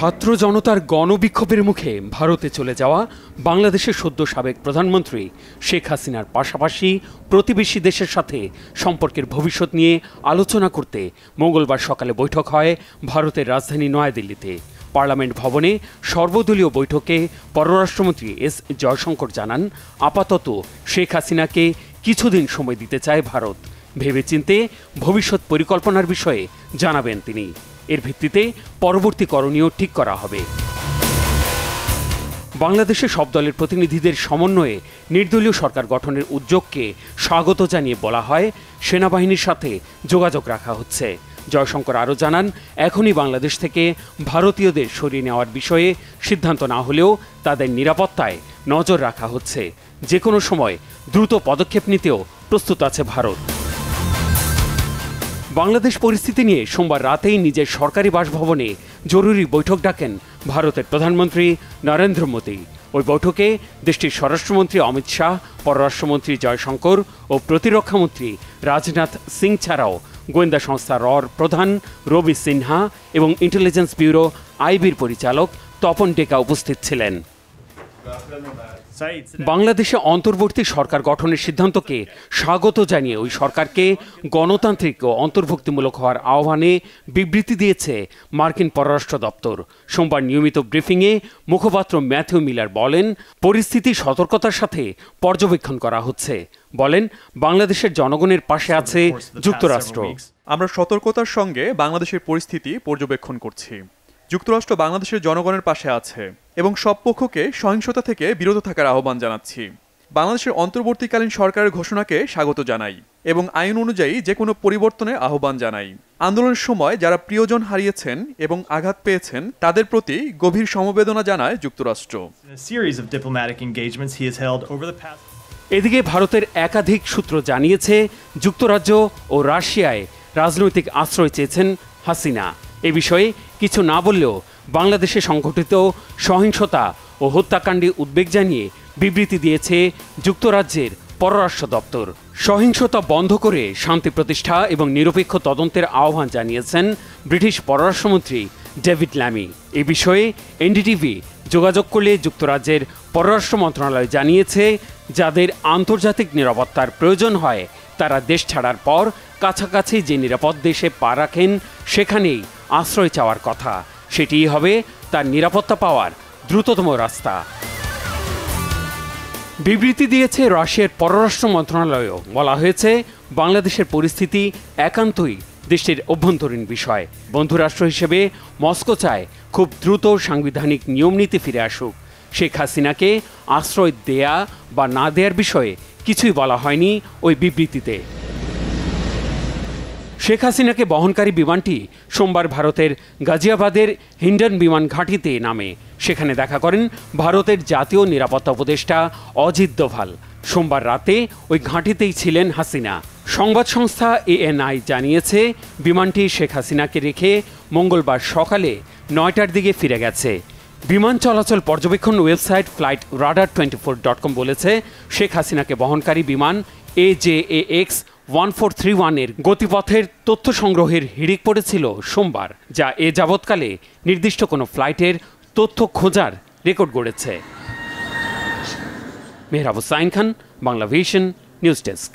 ছাত্র জনতার গণবিক্ষোভের মুখে ভারতে চলে যাওয়া বাংলাদেশের সদ্য সাবেক প্রধানমন্ত্রী শেখ হাসিনার পাশাপাশি প্রতিবেশী দেশের সাথে সম্পর্কের ভবিষ্যৎ নিয়ে আলোচনা করতে মঙ্গলবার সকালে বৈঠক হয় ভারতের রাজধানী নয়াদিল্লিতে। পার্লামেন্ট ভবনে সর্বদলীয় বৈঠকে পররাষ্ট্রমন্ত্রী এস জয়শঙ্কর জানান, আপাতত শেখ হাসিনাকে কিছুদিন সময় দিতে চায় ভারত। ভেবেচিন্তে ভবিষ্যৎ পরিকল্পনার বিষয়ে জানাবেন তিনি। এর ভিত্তিতে পরবর্তী করণীয় ঠিক করা হবে। বাংলাদেশের সব দলের প্রতিনিধিদের সমন্বয়ে নির্দলীয় সরকার গঠনের উদ্যোগকে স্বাগত জানিয়ে বলা হয়, সেনাবাহিনীর সাথে যোগাযোগ রাখা হচ্ছে। জয়শঙ্কর আরও জানান, এখনই বাংলাদেশ থেকে ভারতীয়দের সরিয়ে নেওয়ার বিষয়ে সিদ্ধান্ত না হলেও তাদের নিরাপত্তায় নজর রাখা হচ্ছে। যে কোনো সময় দ্রুত পদক্ষেপ নিতেও প্রস্তুত আছে ভারত। বাংলাদেশ পরিস্থিতি নিয়ে সোমবার রাতেই নিজের সরকারি বাসভবনে জরুরি বৈঠক ডাকেন ভারতের প্রধানমন্ত্রী নরেন্দ্র মোদী। ওই বৈঠকে দেশটির স্বরাষ্ট্রমন্ত্রী অমিত শাহ, পররাষ্ট্রমন্ত্রী জয়শঙ্কর ও প্রতিরক্ষামন্ত্রী রাজনাথ সিং ছাড়াও গোয়েন্দা সংস্থা রর প্রধান রবি সিনহা এবং ইন্টেলিজেন্স ব্যুরো আইবির পরিচালক তপন টেকা উপস্থিত ছিলেন। বাংলাদেশে অন্তর্বর্তী সরকার গঠনের সিদ্ধান্তকে স্বাগত জানিয়ে ওই সরকারকে গণতান্ত্রিক ও অন্তর্ভুক্তিমূলক হওয়ার আহ্বানে বিবৃতি দিয়েছে মার্কিন পররাষ্ট্র দপ্তর। সোমবার নিয়মিত ব্রিফিংয়ে মুখপাত্র ম্যাথিউ মিলার বলেন, পরিস্থিতি সতর্কতার সাথে পর্যবেক্ষণ করা হচ্ছে। বলেন, বাংলাদেশের জনগণের পাশে আছে যুক্তরাষ্ট্র। আমরা সতর্কতার সঙ্গে বাংলাদেশের পরিস্থিতি পর্যবেক্ষণ করছি। যুক্তরাষ্ট্র বাংলাদেশের জনগণের পাশে আছে এবং সব পক্ষকে সহিংসতা থেকে বিরত থাকার আহ্বান জানাচ্ছি। বাংলাদেশের অন্তর্বর্তীকালীন সরকারের ঘোষণাকে স্বাগত জানাই এবং আইন অনুযায়ী যে কোনো পরিবর্তনের আহ্বান জানাই। আন্দোলনের সময় যারা প্রিয়জন হারিয়েছেন এবং আঘাত পেয়েছেন তাদের প্রতি গভীর সমবেদনা জানায় যুক্তরাষ্ট্র। এদিকে ভারতের একাধিক সূত্র জানিয়েছে, যুক্তরাজ্য ও রাশিয়ায় রাজনৈতিক আশ্রয় চেয়েছেন হাসিনা। এ বিষয়ে কিছু না বললেও বাংলাদেশে সংঘটিত সহিংসতা ও হত্যাকাণ্ডে উদ্বেগ জানিয়ে বিবৃতি দিয়েছে যুক্তরাজ্যের পররাষ্ট্র দপ্তর। সহিংসতা বন্ধ করে শান্তি প্রতিষ্ঠা এবং নিরপেক্ষ তদন্তের আহ্বান জানিয়েছেন ব্রিটিশ পররাষ্ট্রমন্ত্রী ডেভিড ল্যামি। এ বিষয়ে এনডিটিভি যোগাযোগ করলে যুক্তরাজ্যের পররাষ্ট্র মন্ত্রণালয় জানিয়েছে, যাদের আন্তর্জাতিক নিরাপত্তার প্রয়োজন হয় তারা দেশ ছাড়ার পর কাছাকাছি যে নিরাপদ দেশে পা রাখেন সেখানেই আশ্রয় চাওয়ার কথা। সেটিই হবে তার নিরাপত্তা পাওয়ার দ্রুততম রাস্তা। বিবৃতি দিয়েছে রাশিয়ার পররাষ্ট্র মন্ত্রণালয়ও। বলা হয়েছে, বাংলাদেশের পরিস্থিতি একান্তই দেশটির অভ্যন্তরীণ বিষয়। বন্ধুরাষ্ট্র হিসেবে মস্কো চায় খুব দ্রুত সাংবিধানিক নিয়মনীতি ফিরে আসুক। শেখ হাসিনাকে আশ্রয় দেয়া বা না দেওয়ার বিষয়ে কিছুই বলা হয়নি ওই বিবৃতিতে। শেখ হাসিনাকে বহনকারী বিমানটি সোমবার ভারতের গাজিয়াবাদের হিন্ডন বিমান ঘাঁটিতে নামে। সেখানে দেখা করেন ভারতের জাতীয় নিরাপত্তা উপদেষ্টা অজিত দোভাল। সোমবার রাতে ওই ঘাঁটিতেই ছিলেন হাসিনা। সংবাদ সংস্থা এএনআই জানিয়েছে, বিমানটি শেখ হাসিনাকে রেখে মঙ্গলবার সকালে 9টার দিকে ফিরে গেছে। বিমান চলাচল পর্যবেক্ষণ ওয়েবসাইট flightradar24.com বলেছে, শেখ হাসিনাকে বহনকারী বিমান AJAX 1431 এর গতিপথের তথ্য সংগ্রহের হিড়িক পড়েছিল সোমবার, যা এ যাবৎকালে নির্দিষ্ট কোনো ফ্লাইটের তথ্য খোঁজার record গড়েছে। Mehrab Hussain Khan, Bangla vision, news desk.